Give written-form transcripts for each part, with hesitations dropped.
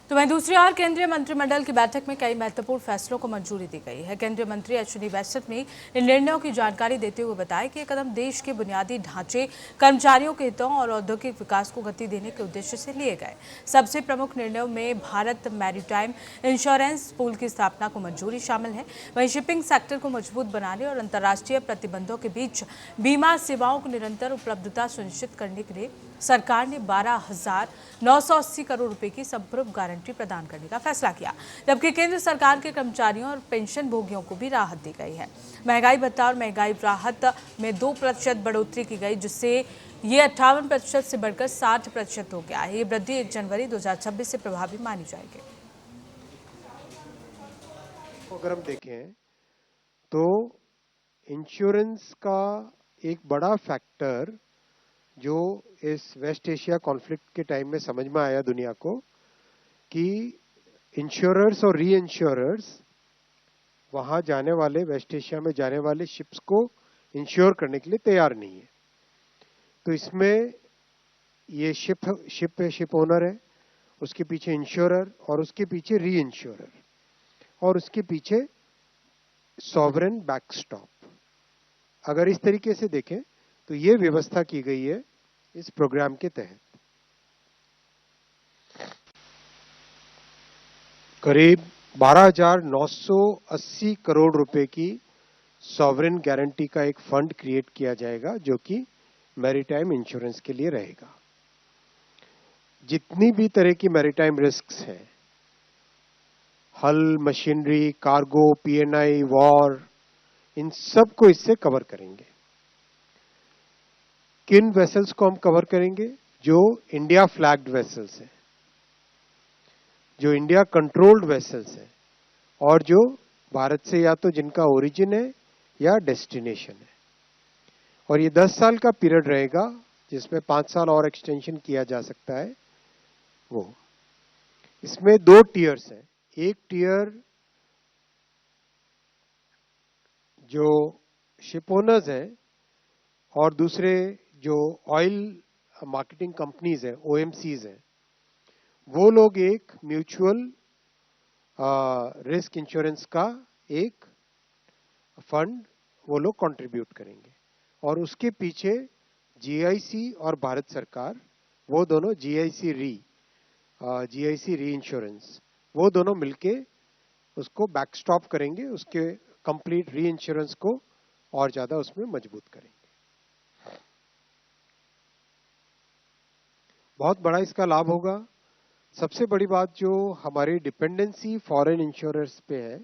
तो वहीं दूसरी ओर केंद्रीय मंत्रिमंडल की बैठक में कई महत्वपूर्ण फैसलों को मंजूरी दी गई है। केंद्रीय मंत्री अश्विनी वैष्णव ने इन निर्णयों की जानकारी देते हुए बताया कि ये कदम देश के बुनियादी ढांचे, कर्मचारियों के हितों और औद्योगिक विकास को गति देने के उद्देश्य से लिए गए। सबसे प्रमुख निर्णयों में भारत मैरीटाइम इंश्योरेंस पूल की स्थापना को मंजूरी शामिल है। वहीं शिपिंग सेक्टर को मजबूत बनाने और अंतर्राष्ट्रीय प्रतिबंधों के बीच बीमा सेवाओं की निरंतर उपलब्धता सुनिश्चित करने के लिए सरकार ने 12,980 करोड़ रुपए की संपूर्ण गारंटी प्रदान करने का फैसला किया, जबकि केंद्र सरकार के कर्मचारियों और पेंशन भोगियों को भी राहत दी गई है। महंगाई भत्ता और महंगाई राहत में 2% बढ़ोतरी की गई, जिससे ये 58% से बढ़कर 60% हो गया है। ये वृद्धि 1 जनवरी 2026 से प्रभावी मानी जाएगी। अगर हम देखें तो इंश्योरेंस का एक बड़ा फैक्टर जो इस वेस्ट एशिया कॉन्फ्लिक्ट के टाइम में समझ में आया दुनिया को कि इंश्योरर्स और री इंश्योरर्स वहां जाने वाले, वेस्ट एशिया में जाने वाले शिप्स को इंश्योर करने के लिए तैयार नहीं है। तो इसमें ये शिप ओनर है, उसके पीछे इंश्योरर और उसके पीछे री इंश्योरर और उसके पीछे सॉवरेन बैकस्टॉप। अगर इस तरीके से देखें तो ये व्यवस्था की गई है इस प्रोग्राम के तहत। करीब 12,980 करोड़ रुपए की सॉवरेन गारंटी का एक फंड क्रिएट किया जाएगा जो कि मैरीटाइम इंश्योरेंस के लिए रहेगा। जितनी भी तरह की मैरीटाइम रिस्क्स हैं, हल, मशीनरी, कार्गो, पीएनआई, वॉर, इन सब को इससे कवर करेंगे। किन वेसल्स को हम कवर करेंगे? जो इंडिया फ्लैग्ड वेसल्स हैं, जो इंडिया कंट्रोल्ड वेसल्स हैं और जो भारत से या तो जिनका ओरिजिन है या डेस्टिनेशन है। और ये 10 साल का पीरियड रहेगा जिसमें 5 साल और एक्सटेंशन किया जा सकता है। वो इसमें 2 टियर्स हैं। एक टियर जो शिप ओनर्स हैं और दूसरे जो ऑयल मार्केटिंग कंपनीज हैं, ओएमसीज हैं, वो लोग एक म्यूचुअल रिस्क इंश्योरेंस का एक फंड वो लोग कंट्रीब्यूट करेंगे और उसके पीछे जीआईसी और भारत सरकार, वो दोनों जीआईसी री इंश्योरेंस, वो दोनों मिलके उसको बैकस्टॉप करेंगे, उसके कंप्लीट री इंश्योरेंस को और ज्यादा उसमें मजबूत करेंगे। बहुत बड़ा इसका लाभ होगा। सबसे बड़ी बात जो हमारी डिपेंडेंसी फॉरेन इंश्योरर्स पे है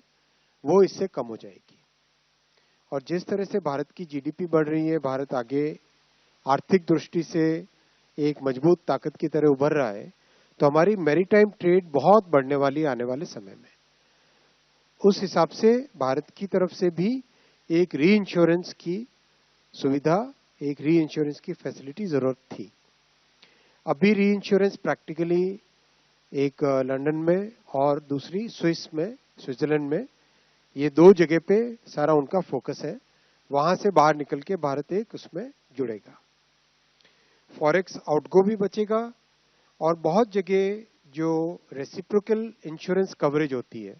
वो इससे कम हो जाएगी। और जिस तरह से भारत की जीडीपी बढ़ रही है, भारत आगे आर्थिक दृष्टि से एक मजबूत ताकत की तरह उभर रहा है, तो हमारी मैरीटाइम ट्रेड बहुत बढ़ने वाली आने वाले समय में। उस हिसाब से भारत की तरफ से भी एक री इंश्योरेंस की सुविधा, एक री इंश्योरेंस की फैसिलिटी जरूरत थी। अभी री इंश्योरेंस प्रैक्टिकली एक लंदन में और दूसरी स्विट्जरलैंड में, ये 2 जगह पे सारा उनका फोकस है। वहां से बाहर निकल के भारत एक उसमें जुड़ेगा। फॉरेक्स आउटगो भी बचेगा और बहुत जगह जो रेसिप्रोकल इंश्योरेंस कवरेज होती है